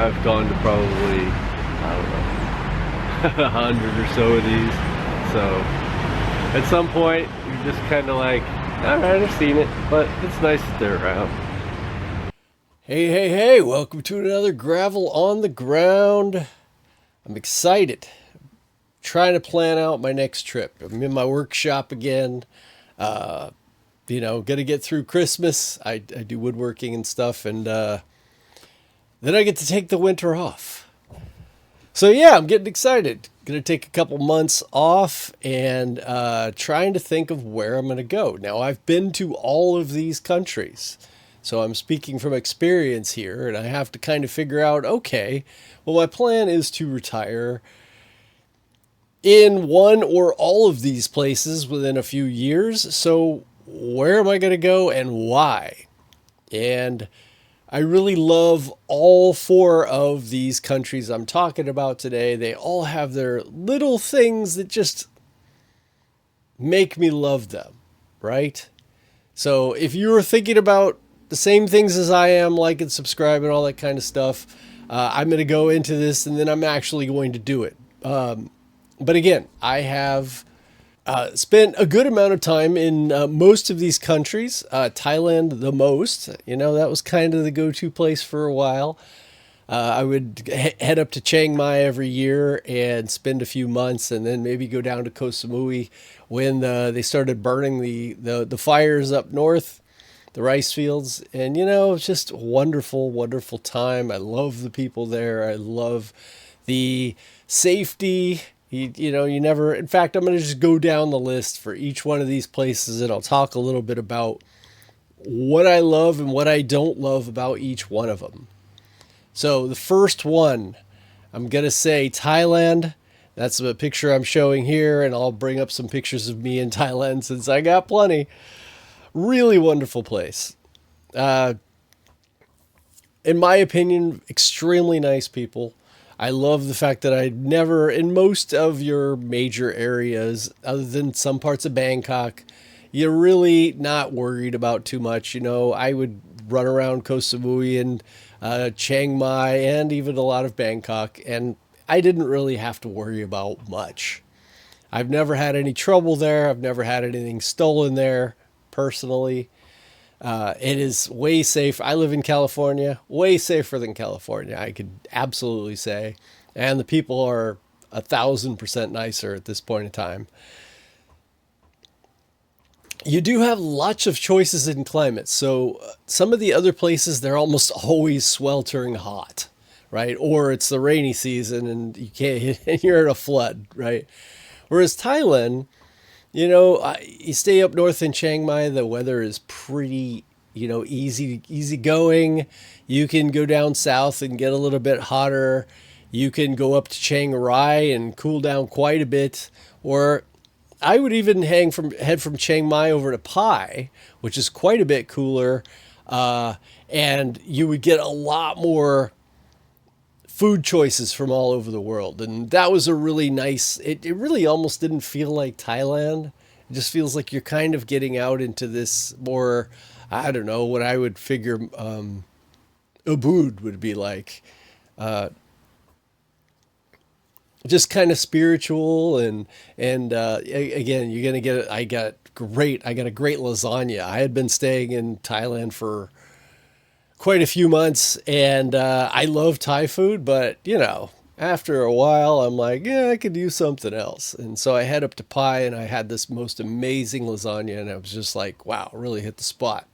I've gone to probably, I don't know, 100 or so of these. So at some point, you're just kind of like, all right, I've seen it, but it's nice that they're around. Hey, hey, hey, welcome to another Gravel on the Ground. I'm excited. Trying to plan out my next trip. I'm in my workshop again. Got to get through Christmas. I do woodworking and stuff, and then I get to take the winter off. So, yeah, I'm getting excited. Going to take a couple months off and trying to think of where I'm going to go. Now, I've been to all of these countries. So I'm speaking from experience here, and I have to kind of figure out, okay, well, my plan is to retire in one or all of these places within a few years. So where am I going to go and why? And I really love all four of these countries I'm talking about today. They all have their little things that just make me love them, right? So if you were thinking about the same things as I am, like and subscribe and all that kind of stuff, I'm going to go into this and then I'm actually going to do it. But again, I have spent a good amount of time in most of these countries, Thailand the most. That was kind of the go-to place for a while. I would head up to Chiang Mai every year and spend a few months and then maybe go down to Koh Samui when they started burning the fires up north, the rice fields. And, it's just a wonderful, wonderful time. I love the people there. I love the safety. You never, in fact, I'm going to just go down the list for each one of these places and I'll talk a little bit about what I love and what I don't love about each one of them. So the first one, I'm going to say Thailand. That's the picture I'm showing here, and I'll bring up some pictures of me in Thailand since I got plenty. Really wonderful place. In my opinion, extremely nice people. I love the fact that I never, in most of your major areas, other than some parts of Bangkok, you're really not worried about too much. I would run around Koh Samui and Chiang Mai and even a lot of Bangkok, and I didn't really have to worry about much. I've never had any trouble there. I've never had anything stolen there, personally. It is way safe. I live in California, way safer than California, I could absolutely say. And the people are 1,000% nicer at this point in time. You do have lots of choices in climates. So some of the other places, they're almost always sweltering hot, right? Or it's the rainy season and you're in a flood, right? Whereas Thailand, you stay up north in Chiang Mai, the weather is pretty, easy going. You can go down south and get a little bit hotter. You can go up to Chiang Rai and cool down quite a bit. Or I would even head from Chiang Mai over to Pai, which is quite a bit cooler. And you would get a lot more food choices from all over the world. And that was a really nice, it really almost didn't feel like Thailand. It just feels like you're kind of getting out into this more, I don't know, what I would figure Ubud would be like. Just kind of spiritual and again, you're going to get, I got a great lasagna. I had been staying in Thailand for quite a few months, and I love Thai food, but after a while, I'm like, yeah, I could use something else. And so I head up to Pai, and I had this most amazing lasagna, and I was just like, wow, really hit the spot.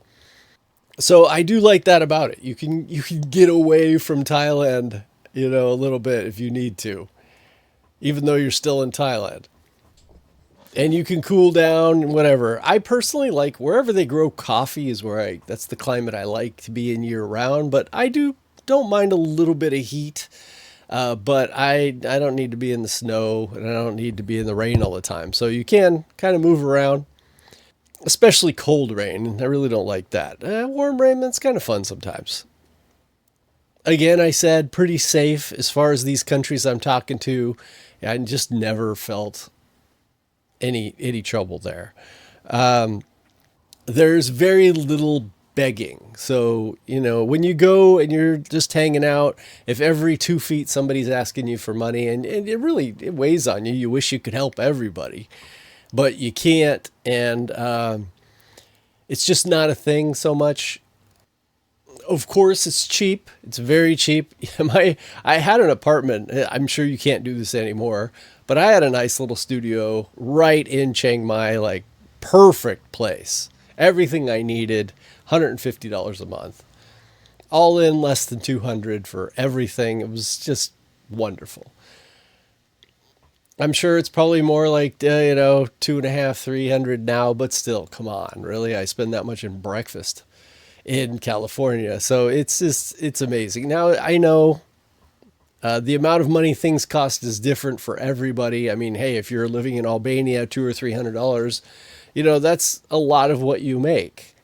So I do like that about it. You can get away from Thailand, a little bit if you need to, even though you're still in Thailand. And you can cool down and whatever. I personally like wherever they grow coffee is that's the climate I like to be in year round. But I don't mind a little bit of heat. But I don't need to be in the snow and I don't need to be in the rain all the time. So you can kind of move around, especially cold rain. I really don't like that. Warm rain, that's kind of fun sometimes. Again, I said pretty safe as far as these countries I'm talking to. I just never felt any trouble there. There's very little begging. So, when you go and you're just hanging out, if every 2 feet somebody's asking you for money, and it weighs on you. You wish you could help everybody, but you can't. And it's just not a thing so much. Of course, it's cheap. It's very cheap. I had an apartment. I'm sure you can't do this anymore, but I had a nice little studio right in Chiang Mai, like perfect place. Everything I needed, $150 a month. All in less than 200 for everything. It was just wonderful. I'm sure it's probably more like, two and a half, 300 now, but still, come on, really? I spend that much in breakfast in California. So it's amazing. Now, I know the amount of money things cost is different for everybody. I mean, hey, if you're living in Albania, $200 or $300, that's a lot of what you make.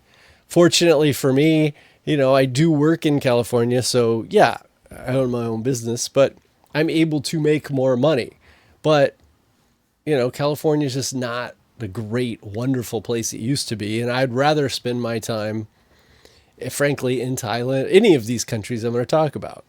Fortunately for me, I do work in California. So yeah, I own my own business, but I'm able to make more money. But, California is just not the great, wonderful place it used to be. And I'd rather spend my time, frankly, in Thailand, any of these countries I'm going to talk about.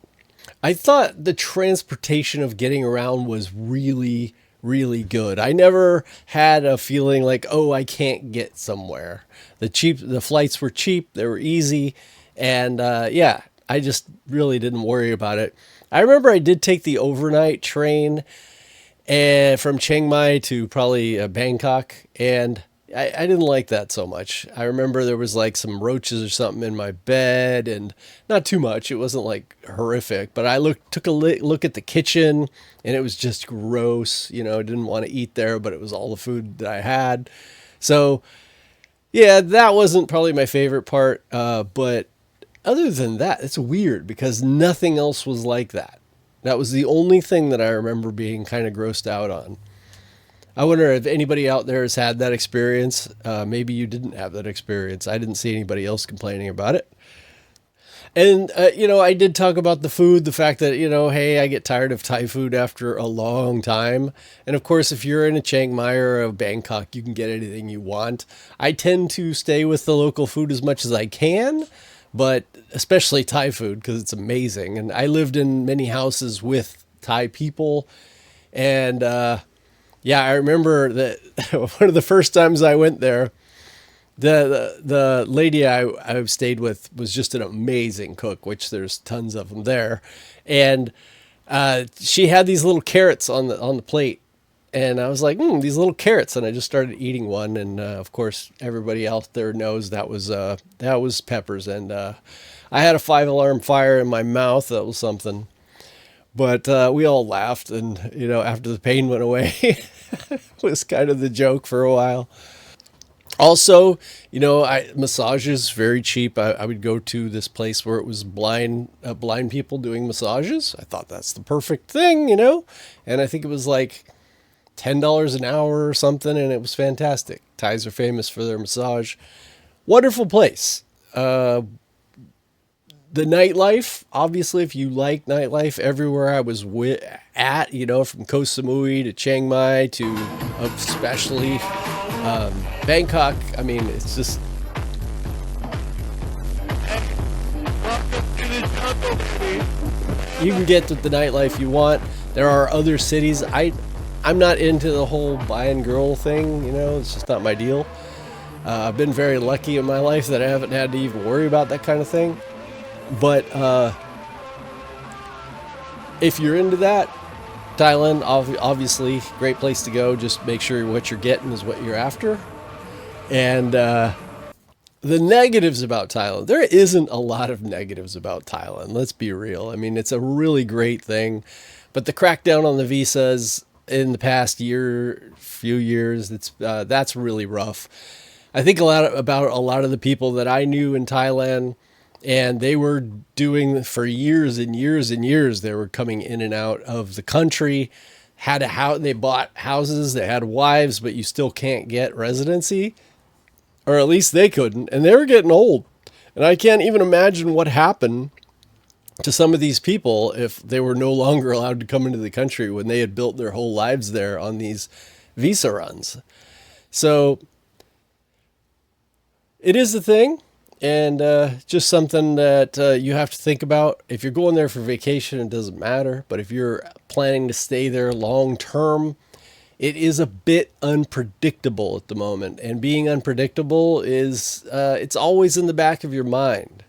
I thought the transportation of getting around was really, really good. I never had a feeling like, oh, I can't get somewhere. The flights were cheap, they were easy, and I just really didn't worry about it. I remember I did take the overnight train from Chiang Mai to probably Bangkok, and I didn't like that so much. I remember there was like some roaches or something in my bed, and not too much. It wasn't like horrific, but I took a look at the kitchen, and it was just gross. I didn't want to eat there, but it was all the food that I had. So yeah, that wasn't probably my favorite part. But other than that, it's weird because nothing else was like that. That was the only thing that I remember being kind of grossed out on. I wonder if anybody out there has had that experience. Maybe you didn't have that experience. I didn't see anybody else complaining about it. And, I did talk about the food, the fact that, hey, I get tired of Thai food after a long time. And of course, if you're in a Chiang Mai or a Bangkok, you can get anything you want. I tend to stay with the local food as much as I can, but especially Thai food because it's amazing. And I lived in many houses with Thai people. And, yeah, I remember that one of the first times I went there, the lady I stayed with was just an amazing cook, which there's tons of them there, and she had these little carrots on the plate, and I was like, these little carrots, and I just started eating one, and of course everybody out there knows that was peppers, and I had a 5-alarm fire in my mouth. That was something. But we all laughed, and, after the pain went away, it was kind of the joke for a while. Also, massages, very cheap. I would go to this place where it was blind people doing massages. I thought that's the perfect thing, and I think it was like $10 an hour or something, and it was fantastic. Thais are famous for their massage. Wonderful place. The nightlife, obviously, if you like nightlife, everywhere I was at, from Koh Samui to Chiang Mai to especially Bangkok, I mean, it's just... You can get the nightlife you want. There are other cities. I'm not into the whole buy and girl thing, it's just not my deal. I've been very lucky in my life that I haven't had to even worry about that kind of thing. But if you're into that, Thailand, obviously, great place to go. Just make sure what you're getting is what you're after. And the negatives about Thailand, there isn't a lot of negatives about Thailand. Let's be real. I mean, it's a really great thing. But the crackdown on the visas in the past few years, that's really rough. I think about a lot of the people that I knew in Thailand, and they were doing for years and years and years. They were coming in and out of the country, had a house, they bought houses, they had wives, but you still can't get residency, or at least they couldn't. And they were getting old. And I can't even imagine what happened to some of these people if they were no longer allowed to come into the country when they had built their whole lives there on these visa runs. So it is a thing. And just something that you have to think about. If you're going there for vacation, it doesn't matter. But if you're planning to stay there long term, it is a bit unpredictable at the moment. And being unpredictable is, it's always in the back of your mind.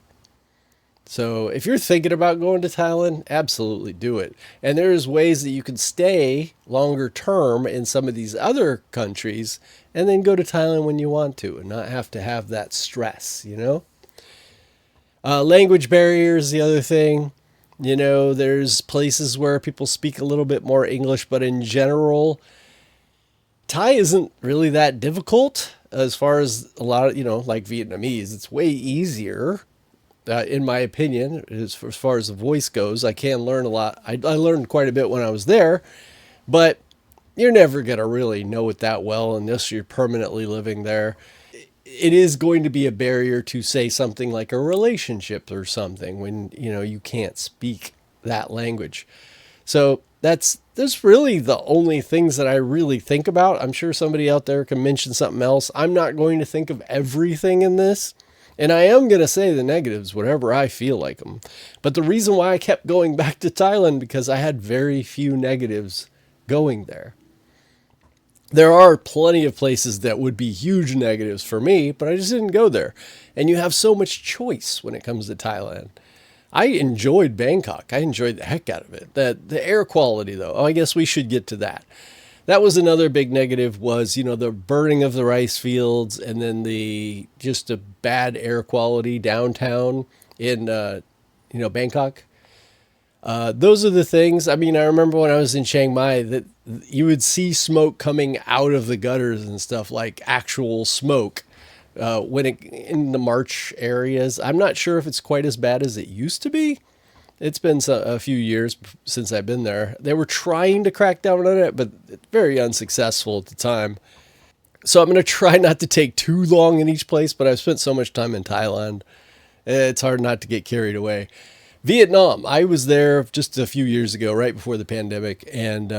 So if you're thinking about going to Thailand, absolutely do it. And there's ways that you can stay longer term in some of these other countries and then go to Thailand when you want to and not have to have that stress, you know? Language barrier is the other thing. You know, there's places where people speak a little bit more English, but in general, Thai isn't really that difficult as far as a lot of, like Vietnamese. It's way easier, in my opinion, as far as the voice goes. I can learn a lot. I learned quite a bit when I was there, but you're never going to really know it that well unless you're permanently living there. It is going to be a barrier to say something like a relationship or something when, you can't speak that language. So that's really the only things that I really think about. I'm sure somebody out there can mention something else. I'm not going to think of everything in this. And I am going to say the negatives whenever I feel like them. But the reason why I kept going back to Thailand, because I had very few negatives going there. There are plenty of places that would be huge negatives for me, but I just didn't go there. And you have so much choice when it comes to Thailand. I enjoyed Bangkok. I enjoyed the heck out of it. The air quality, though, I guess we should get to that. That was another big negative was, the burning of the rice fields and then the just a bad air quality downtown in, Bangkok. Those are the things. I mean, I remember when I was in Chiang Mai that you would see smoke coming out of the gutters and stuff, like actual smoke. In the march areas, I'm not sure if it's quite as bad as it used to be. It's been a few years since I've been there. They were trying to crack down on it, but very unsuccessful at the time. So I'm going to try not to take too long in each place, but I've spent so much time in Thailand. It's hard not to get carried away. Vietnam, I was there just a few years ago, right before the pandemic, and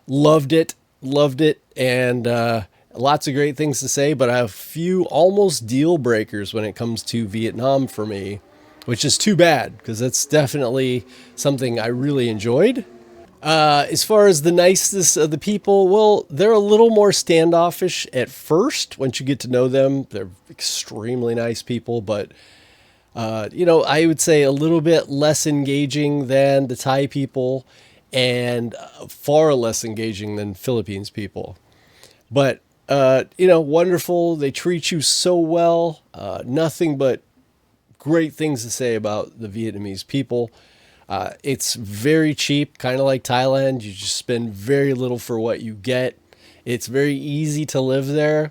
loved it, and lots of great things to say, but I have a few almost deal breakers when it comes to Vietnam for me, which is too bad because that's definitely something I really enjoyed. As far as the niceness of the people, well, they're a little more standoffish at first. Once you get to know them, they're extremely nice people, but I would say a little bit less engaging than the Thai people and far less engaging than Philippines people. But, wonderful. They treat you so well. Nothing but great things to say about the Vietnamese people. It's very cheap, kind of like Thailand. You just spend very little for what you get. It's very easy to live there.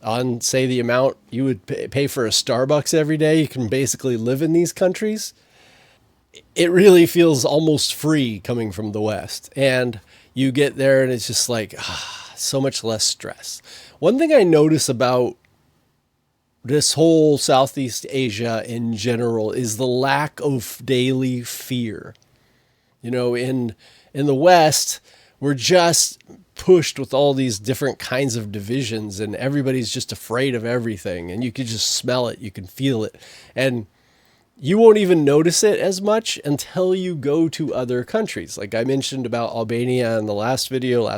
On, say, the amount you would pay for a Starbucks every day, you can basically live in these countries. It really feels almost free coming from the West. And you get there and it's just like, so much less stress. One thing I notice about this whole Southeast Asia in general is the lack of daily fear. In the West, we're just pushed with all these different kinds of divisions and everybody's just afraid of everything, and you can just smell it, you can feel it, and you won't even notice it as much until you go to other countries. Like I mentioned about Albania in the last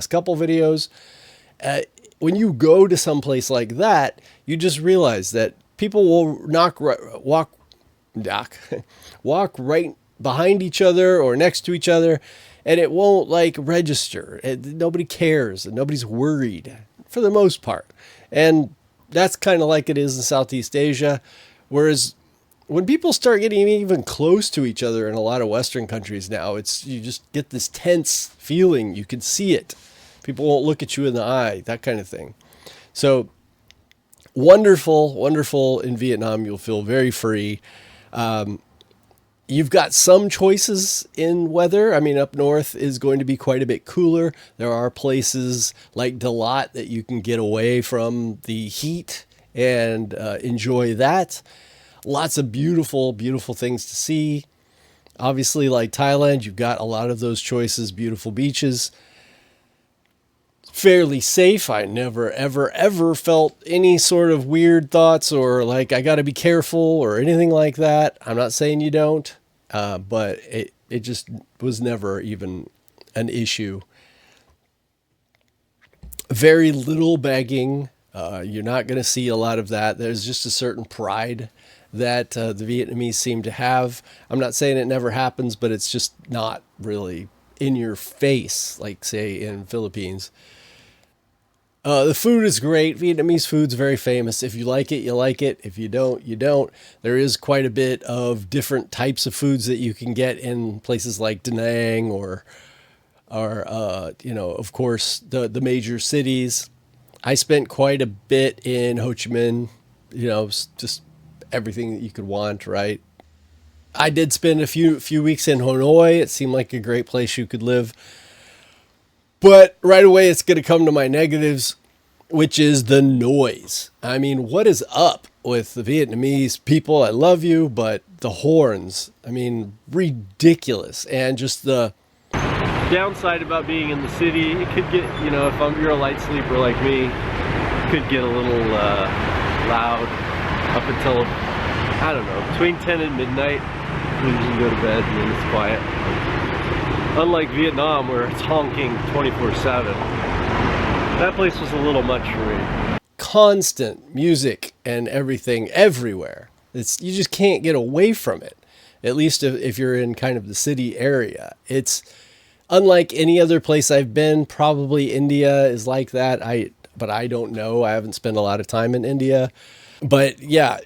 couple videos. When you go to some place like that, you just realize that people will walk right behind each other or next to each other, and it won't register. Nobody cares and nobody's worried for the most part. And that's kind of like it is in Southeast Asia. Whereas when people start getting even close to each other in a lot of Western countries now, you just get this tense feeling. You can see it. People won't look at you in the eye, that kind of thing. So wonderful, wonderful in Vietnam. You'll feel very free. You've got some choices in weather. I mean, up north is going to be quite a bit cooler. There are places like Dalat that you can get away from the heat and enjoy that. Lots of beautiful, beautiful things to see. Obviously, like Thailand, you've got a lot of those choices, beautiful beaches. fairly safe. I never, ever, ever felt any sort of weird thoughts or like I got to be careful or anything like that. I'm not saying you don't, but it just was never even an issue. Very little begging. You're not going to see a lot of that. There's just a certain pride that the Vietnamese seem to have. I'm not saying it never happens, but it's just not really in your face, like, say, in Philippines. The food is great. Vietnamese food's very famous. If you like it, you like it. If you don't, you don't. There is quite a bit of different types of foods that you can get in places like Da Nang or of course, the major cities. I spent quite a bit in Ho Chi Minh, just everything that you could want, right? I did spend a few weeks in Hanoi. It seemed like a great place you could live. But right away, it's going to come to my negatives, which is the noise. I mean, what is up with the Vietnamese people? I love you, but the horns, I mean, ridiculous. And just the downside about being in the city, it could get, if you're a light sleeper like me, it could get a little loud up until, I don't know, between 10 and midnight. You can go to bed and then it's quiet. Unlike Vietnam, where it's honking 24/7. That place was a little much for me. Constant music and everything everywhere. You just can't get away from it. At least if you're in kind of the city area. It's unlike any other place I've been. Probably India is like that. But I don't know. I haven't spent a lot of time in India. But yeah,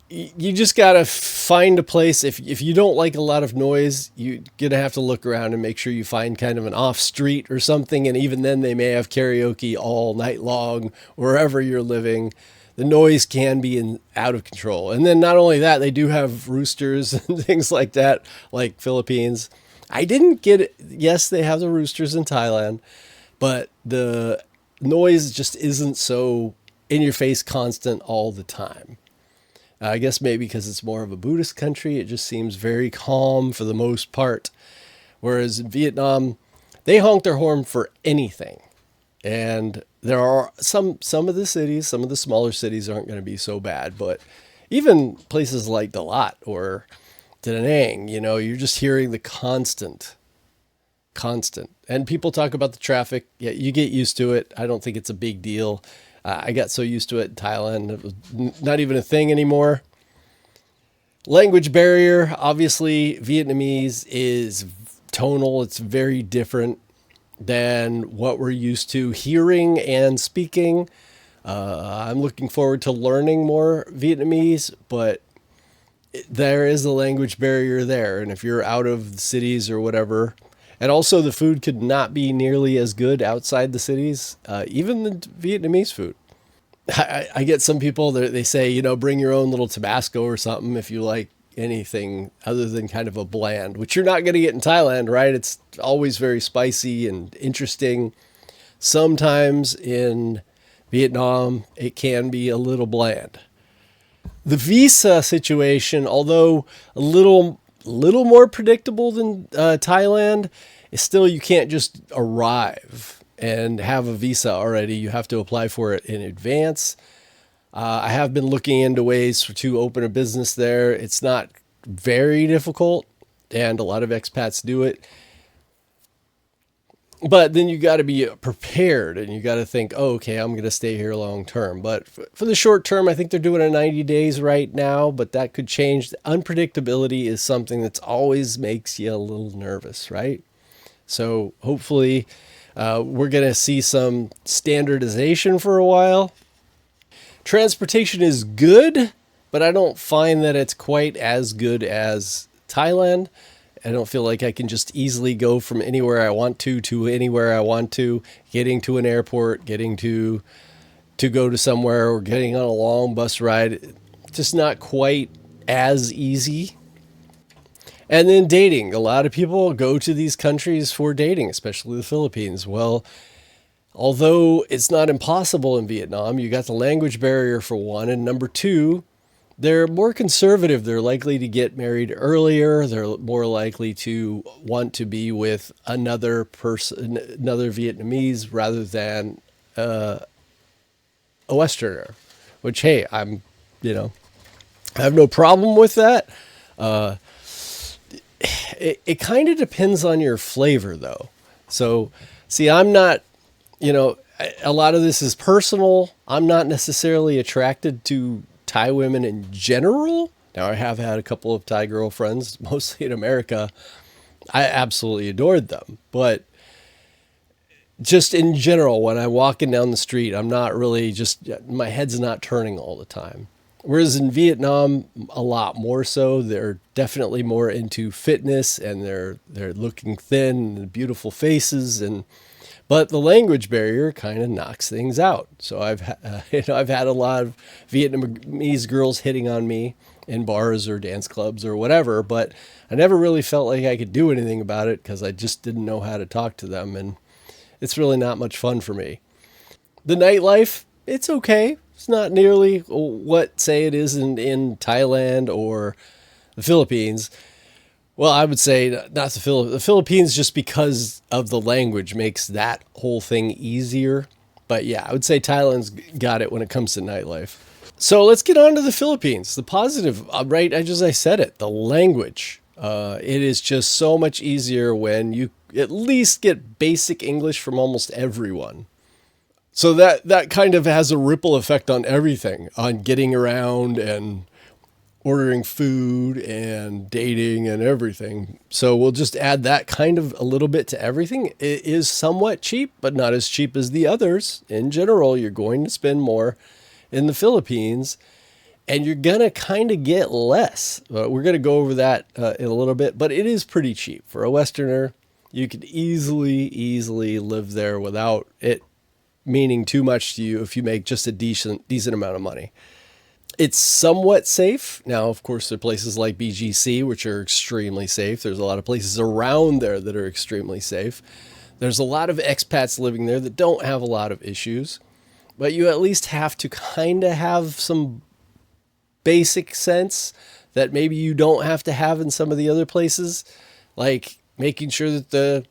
you just got to find a place. If you don't like a lot of noise, you're going to have to look around and make sure you find kind of an off street or something. And even then they may have karaoke all night long, wherever you're living. The noise can be out of control. And then not only that, they do have roosters and things like that, like Philippines. I didn't get it. Yes, they have the roosters in Thailand, but the noise just isn't so in your face constant all the time. I guess maybe because it's more of a Buddhist country, it just seems very calm for the most part. Whereas in Vietnam, they honk their horn for anything. And there are some of the cities, some of the smaller cities aren't going to be so bad. But even places like Dalat or Da Nang, you're just hearing the constant. And people talk about the traffic. Yeah, you get used to it. I don't think it's a big deal. I got so used to it in Thailand, it was not even a thing anymore. Language barrier, obviously, Vietnamese is tonal. It's very different than what we're used to hearing and speaking. I'm looking forward to learning more Vietnamese, but there is a language barrier there. And if you're out of the cities or whatever, and also the food could not be nearly as good outside the cities, even the Vietnamese food. I get some people that they say, bring your own little Tabasco or something if you like anything other than kind of a bland, which you're not going to get in Thailand, right? It's always very spicy and interesting. Sometimes in Vietnam, it can be a little bland. The visa situation, although a little more predictable than Thailand, is still you can't just arrive and have a visa already. You have to apply for it in advance. I have been looking into ways to open a business there. It's not very difficult, and a lot of expats do it. But then you got to be prepared, and you got to think, oh, okay, I'm going to stay here long term. But for the short term, I think they're doing it 90 days right now, but that could change. Unpredictability is something that's always makes you a little nervous, right? So hopefully we're going to see some standardization for a while. Transportation is good, but I don't find that it's quite as good as Thailand. I don't feel like I can just easily go from anywhere I want to anywhere I want to, getting to an airport, getting to go to somewhere, or getting on a long bus ride. Just not quite as easy. And then dating. A lot of people go to these countries for dating, especially the Philippines. Well, although it's not impossible in Vietnam, you got the language barrier for one, and number two, They're more conservative. They're likely to get married earlier. They're more likely to want to be with another person, another Vietnamese, rather than a Westerner. Which, hey, you know, I have no problem with that. It kind of depends on your flavor, though. So, see, I'm not, a lot of this is personal. I'm not necessarily attracted to Thai women in general. Now, I have had a couple of Thai girlfriends, mostly in America. I absolutely adored them. But just in general, when I'm walking down the street, I'm not really just, my head's not turning all the time. Whereas in Vietnam, a lot more so. They're definitely more into fitness, and they're looking thin and beautiful faces, and but the language barrier kind of knocks things out. So I've had a lot of Vietnamese girls hitting on me in bars or dance clubs or whatever, but I never really felt like I could do anything about it because I just didn't know how to talk to them, and it's really not much fun for me. The nightlife, it's okay. It's not nearly what, say, it is in Thailand or the Philippines. Well, I would say not the Philippines, just because of the language makes that whole thing easier. But yeah, I would say Thailand's got it when it comes to nightlife. So let's get on to the Philippines. The positive, right? As I said it, the language. It is just so much easier when you at least get basic English from almost everyone. So that kind of has a ripple effect on everything, on getting around and ordering food and dating and everything. So we'll just add that kind of a little bit to everything. It is somewhat cheap, but not as cheap as the others. In general, you're going to spend more in the Philippines, and you're going to kind of get less. We're going to go over that in a little bit, but it is pretty cheap. For a Westerner, you could easily live there without it meaning too much to you if you make just a decent amount of money. It's somewhat safe. Now, of course, there are places like BGC, which are extremely safe. There's a lot of places around there that are extremely safe. There's a lot of expats living there that don't have a lot of issues, but you at least have to kind of have some basic sense that maybe you don't have to have in some of the other places, like making sure that the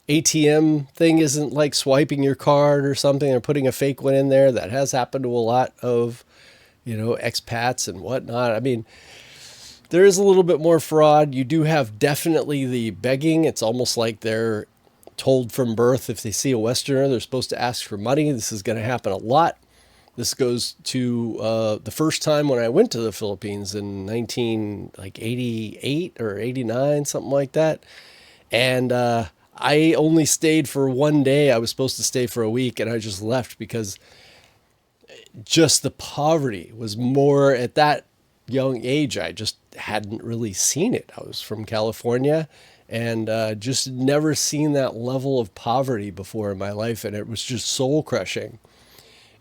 ATM thing isn't like swiping your card or something, or putting a fake one in there. That has happened to a lot of, expats and whatnot. I mean, there is a little bit more fraud. You do have definitely the begging. It's almost like they're told from birth, if they see a Westerner, they're supposed to ask for money. This is going to happen a lot. This goes to the first time when I went to the Philippines in 1988 or 89, something like that. And I only stayed for one day. I was supposed to stay for a week, and I just left because just the poverty was more at that young age. I just hadn't really seen it. I was from California, and just never seen that level of poverty before in my life, and it was just soul crushing.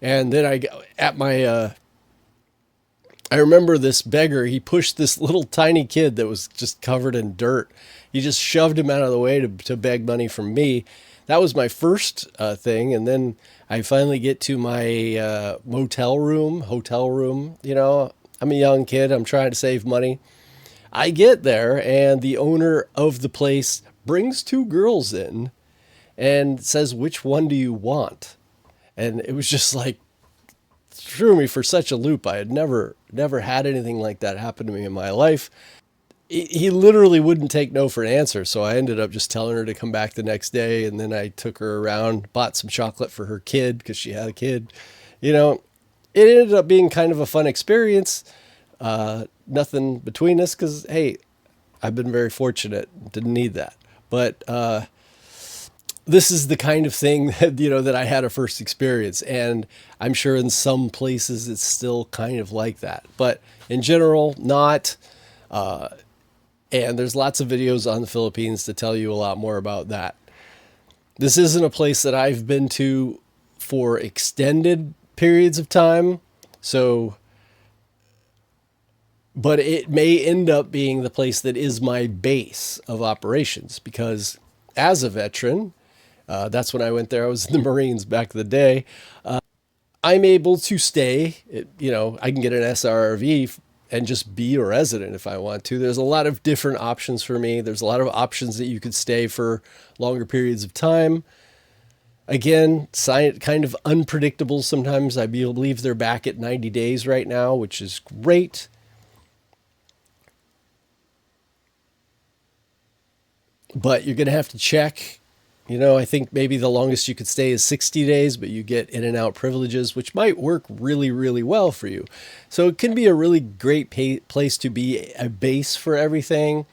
And then I remember this beggar, he pushed this little tiny kid that was just covered in dirt. He just shoved him out of the way to beg money from me. That was my first thing. And then I finally get to my hotel room. I'm a young kid. I'm trying to save money. I get there, and the owner of the place brings two girls in and says, "Which one do you want?" And it was just like, threw me for such a loop. I had never had anything like that happen to me in my life. He literally wouldn't take no for an answer. So I ended up just telling her to come back the next day. And then I took her around, bought some chocolate for her kid because she had a kid. It ended up being kind of a fun experience. Nothing between us because, hey, I've been very fortunate. Didn't need that. But this is the kind of thing that I had a first experience. And I'm sure in some places it's still kind of like that. But in general, not. And there's lots of videos on the Philippines to tell you a lot more about that. This isn't a place that I've been to for extended periods of time. But it may end up being the place that is my base of operations, because as a veteran, that's when I went there. I was in the Marines back in the day. I'm able to stay, I can get an SRV and just be a resident if I want to. There's a lot of different options for me. There's a lot of options that you could stay for longer periods of time. Again, kind of unpredictable sometimes. I believe they're back at 90 days right now, which is great. But you're going to have to check. I think maybe the longest you could stay is 60 days, but you get in and out privileges, which might work really, really well for you. So it can be a really great place to be a base for everything.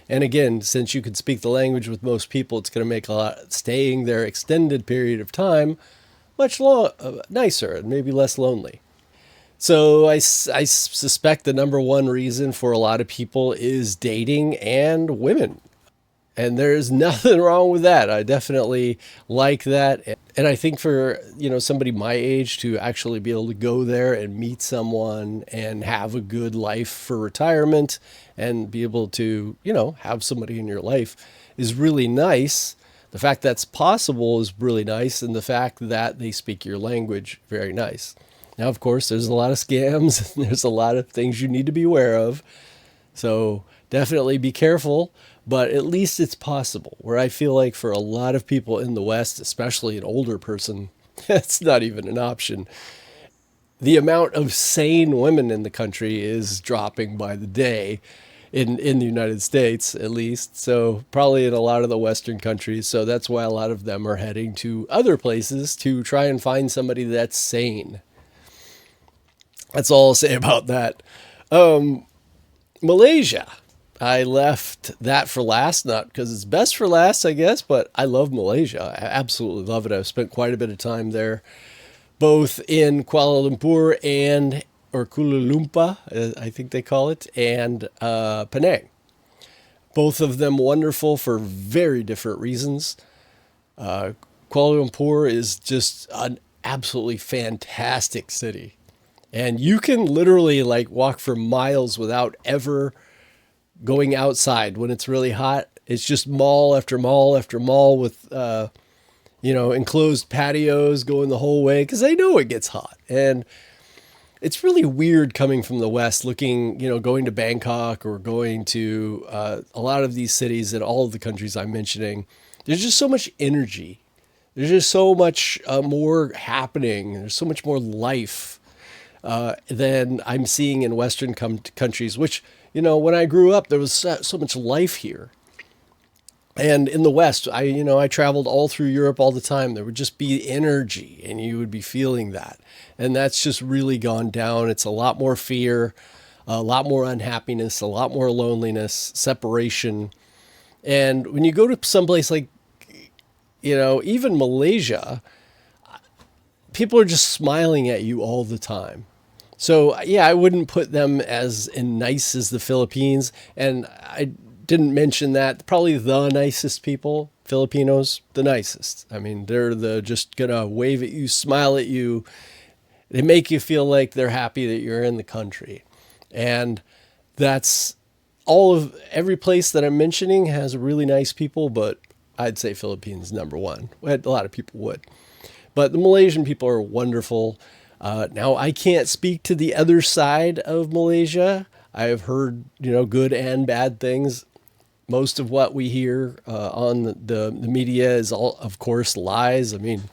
And again, since you can speak the language with most people, it's going to make a lot staying there extended period of time much nicer and maybe less lonely. So I suspect the number one reason for a lot of people is dating and women. And there's nothing wrong with that. I definitely like that. And I think for, somebody my age to actually be able to go there and meet someone and have a good life for retirement and be able to, have somebody in your life is really nice. The fact that's possible is really nice. And the fact that they speak your language, very nice. Now, of course, there's a lot of scams and there's a lot of things you need to be aware of. So definitely be careful, but at least it's possible. Where I feel like for a lot of people in the West, especially an older person, it's not even an option. The amount of sane women in the country is dropping by the day in the United States, at least. So probably in a lot of the Western countries. So that's why a lot of them are heading to other places to try and find somebody that's sane. That's all I'll say about that. Malaysia. I left that for last, not because it's best for last, I guess, but I love Malaysia. I absolutely love it. I've spent quite a bit of time there, both in Kuala Lumpur or Kuala Lumpur, I think they call it, and Penang. Both of them wonderful for very different reasons. Kuala Lumpur is just an absolutely fantastic city. And you can literally walk for miles without ever going outside when it's really hot. It's just mall after mall after mall with, enclosed patios going the whole way because they know it gets hot. And it's really weird coming from the West looking, going to Bangkok or going to a lot of these cities in all of the countries I'm mentioning. There's just so much energy. There's just so much more happening. There's so much more life than I'm seeing in Western countries, which, when I grew up, there was so much life here. And in the West, I traveled all through Europe all the time. There would just be energy and you would be feeling that. And that's just really gone down. It's a lot more fear, a lot more unhappiness, a lot more loneliness, separation. And when you go to someplace like, even Malaysia, people are just smiling at you all the time. So, yeah, I wouldn't put them as nice as the Philippines. And I didn't mention that. Probably the nicest people, Filipinos, the nicest. I mean, they're just going to wave at you, smile at you. They make you feel like they're happy that you're in the country. And that's every place that I'm mentioning has really nice people, but I'd say Philippines number one. A lot of people would. But the Malaysian people are wonderful. Now, I can't speak to the other side of Malaysia. I've heard, good and bad things. Most of what we hear on the media is all, of course, lies. I mean,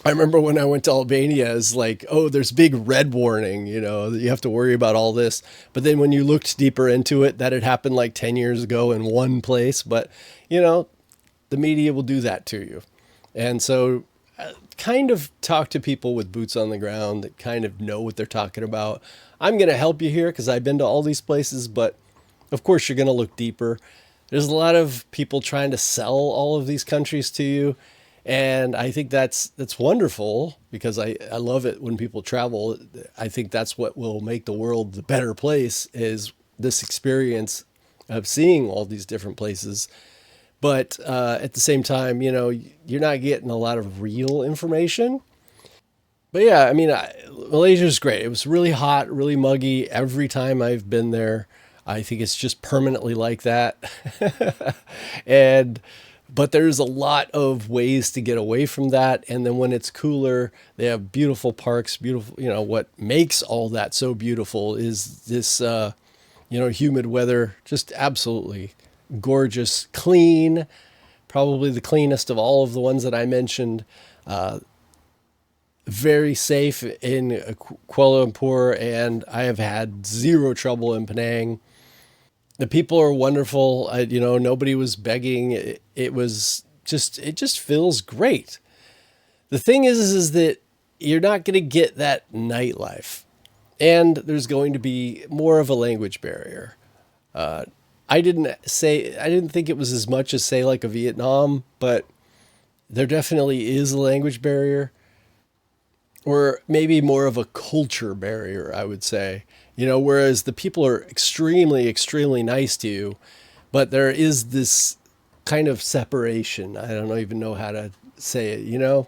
I remember when I went to Albania, it's like, oh, there's big red warning, you have to worry about all this. But then when you looked deeper into it, that had happened like 10 years ago in one place. But, the media will do that to you. And so kind of talk to people with boots on the ground that kind of know what they're talking about. I'm going to help you here because I've been to all these places, but of course you're going to look deeper. There's a lot of people trying to sell all of these countries to you. And I think that's wonderful because I love it when people travel. I think that's what will make the world the better place is this experience of seeing all these different places. But at the same time, you're not getting a lot of real information. But yeah, I mean, Malaysia's great. It was really hot, really muggy every time I've been there. I think it's just permanently like that. And But there's a lot of ways to get away from that. And then when it's cooler, they have beautiful parks, beautiful, what makes all that so beautiful is this, humid weather, just absolutely gorgeous, clean, probably the cleanest of all of the ones that I mentioned. Very safe in Kuala Lumpur, and I have had zero trouble in Penang. The people are wonderful. Nobody was begging. It just feels great. The thing is that you're not going to get that nightlife, and there's going to be more of a language barrier. I didn't think it was as much as say like a Vietnam, but there definitely is a language barrier, or maybe more of a culture barrier, I would say. Whereas the people are extremely, extremely nice to you, but there is this kind of separation. I don't even know how to say it.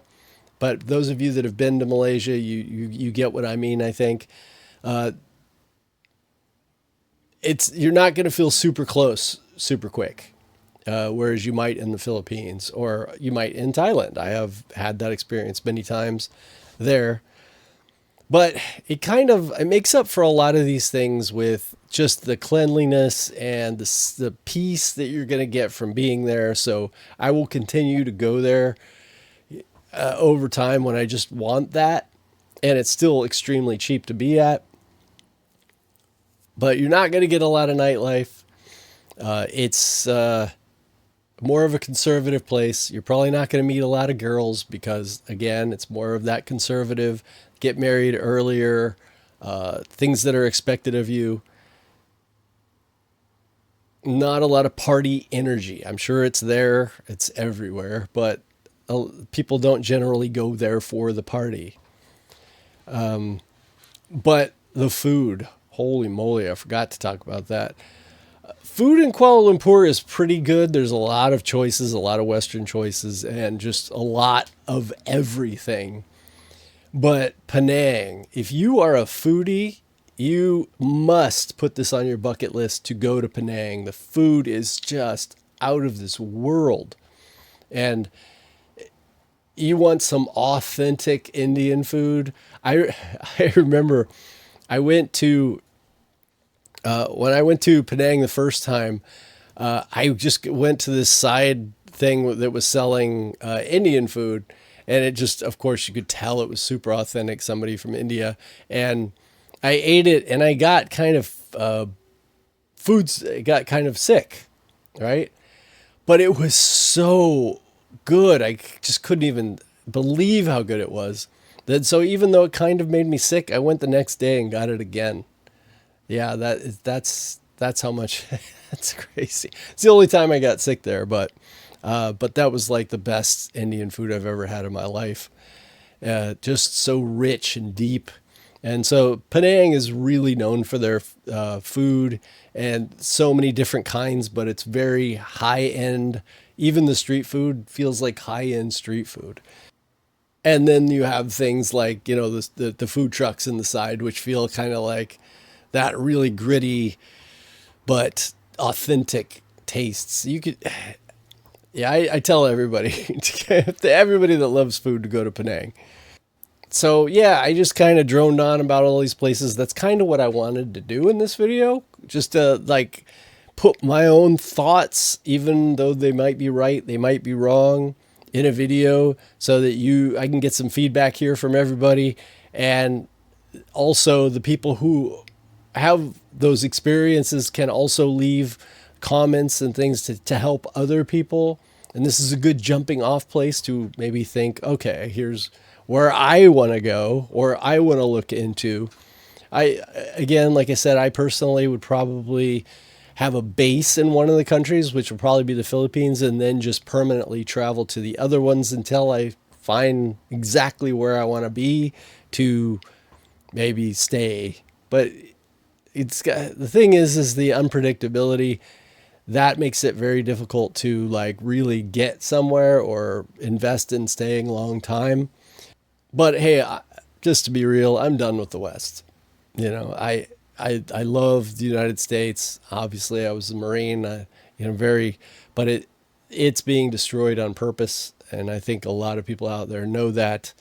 But those of you that have been to Malaysia, you get what I mean, I think. You're not going to feel super close, super quick. Whereas you might in the Philippines, or you might in Thailand. I have had that experience many times there. But it makes up for a lot of these things with just the cleanliness and the peace that you're going to get from being there. So I will continue to go there over time when I just want that. And it's still extremely cheap to be at. But you're not going to get a lot of nightlife. It's more of a conservative place. You're probably not going to meet a lot of girls because, again, it's more of that conservative, get married earlier, things that are expected of you. Not a lot of party energy. I'm sure it's there, it's everywhere, but people don't generally go there for the party. But the food, holy moly, I forgot to talk about that. Food in Kuala Lumpur is pretty good. There's a lot of choices, a lot of Western choices, and just a lot of everything. But Penang, if you are a foodie, you must put this on your bucket list to go to Penang. The food is just out of this world. And you want some authentic Indian food. I remember I went to when I went to Penang the first time, I just went to this side thing that was selling Indian food. And it just, of course, you could tell it was super authentic, somebody from India. And I ate it and I got kind of got kind of sick, right? But it was so good. I just couldn't even believe how good it was. Then, so even though it kind of made me sick, I went the next day and got it again. Yeah, that's how much. That's crazy. It's the only time I got sick there, but that was like the best Indian food I've ever had in my life. Just so rich and deep. And so Penang is really known for their food and so many different kinds, but it's very high end. Even the street food feels like high end street food. And then you have things like, the food trucks in the side, which feel kind of like that really gritty but authentic tastes. You could, yeah, I tell everybody, everybody that loves food to go to Penang. So yeah, I just kind of droned on about all these places. That's kind of what I wanted to do in this video, just to like put my own thoughts, even though they might be right, they might be wrong, in a video, so that I can get some feedback here from everybody, and also the people who have those experiences can also leave comments and things to help other people. And this is a good jumping off place to maybe think, okay, here's where I want to go or I want to look into. Again, like I said, I personally would probably have a base in one of the countries, which would probably be the Philippines, and then just permanently travel to the other ones until I find exactly where I want to be to maybe stay. But the thing is the unpredictability that makes it very difficult to like really get somewhere or invest in staying a long time. But hey, just to be real, I'm done with the West. I love the United States. Obviously, I was a Marine. But it's being destroyed on purpose. And I think a lot of people out there know that.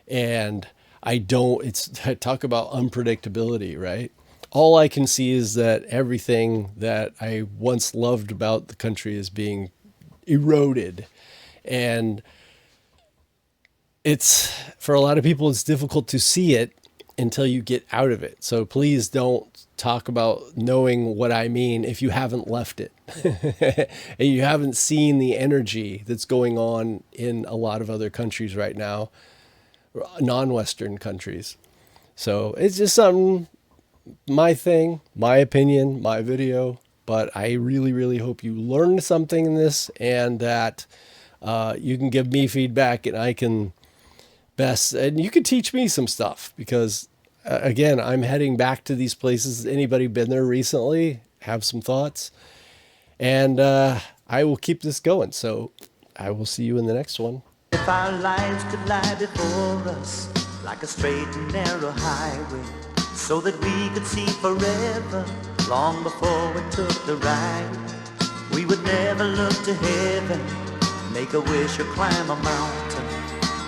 And I don't, it's talk about unpredictability, right? All I can see is that everything that I once loved about the country is being eroded. And it's, for a lot of people, it's difficult to see it until you get out of it. So please don't talk about knowing what I mean if you haven't left it and you haven't seen the energy that's going on in a lot of other countries right now, non-Western countries. So it's just something, my thing, my opinion, my video, but I really, really hope you learned something in this and that you can give me feedback and I can best, and you can teach me some stuff because again, I'm heading back to these places. Anybody been there recently? Have some thoughts, and I will keep this going. So I will see you in the next one. If our lives could lie before us like a straight and narrow highway, so that we could see forever long before we took the ride, we would never look to heaven, make a wish or climb a mountain,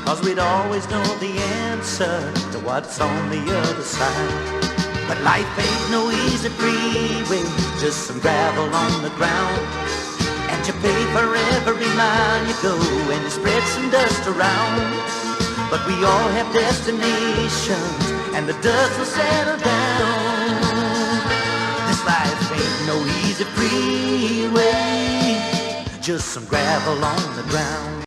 'cause we'd always know the answer to what's on the other side. But life ain't no easy freeway, just some gravel on the ground, and you pay for every mile you go, and you spread some dust around. But we all have destinations, and the dust will settle down. This life ain't no easy freeway, just some gravel on the ground.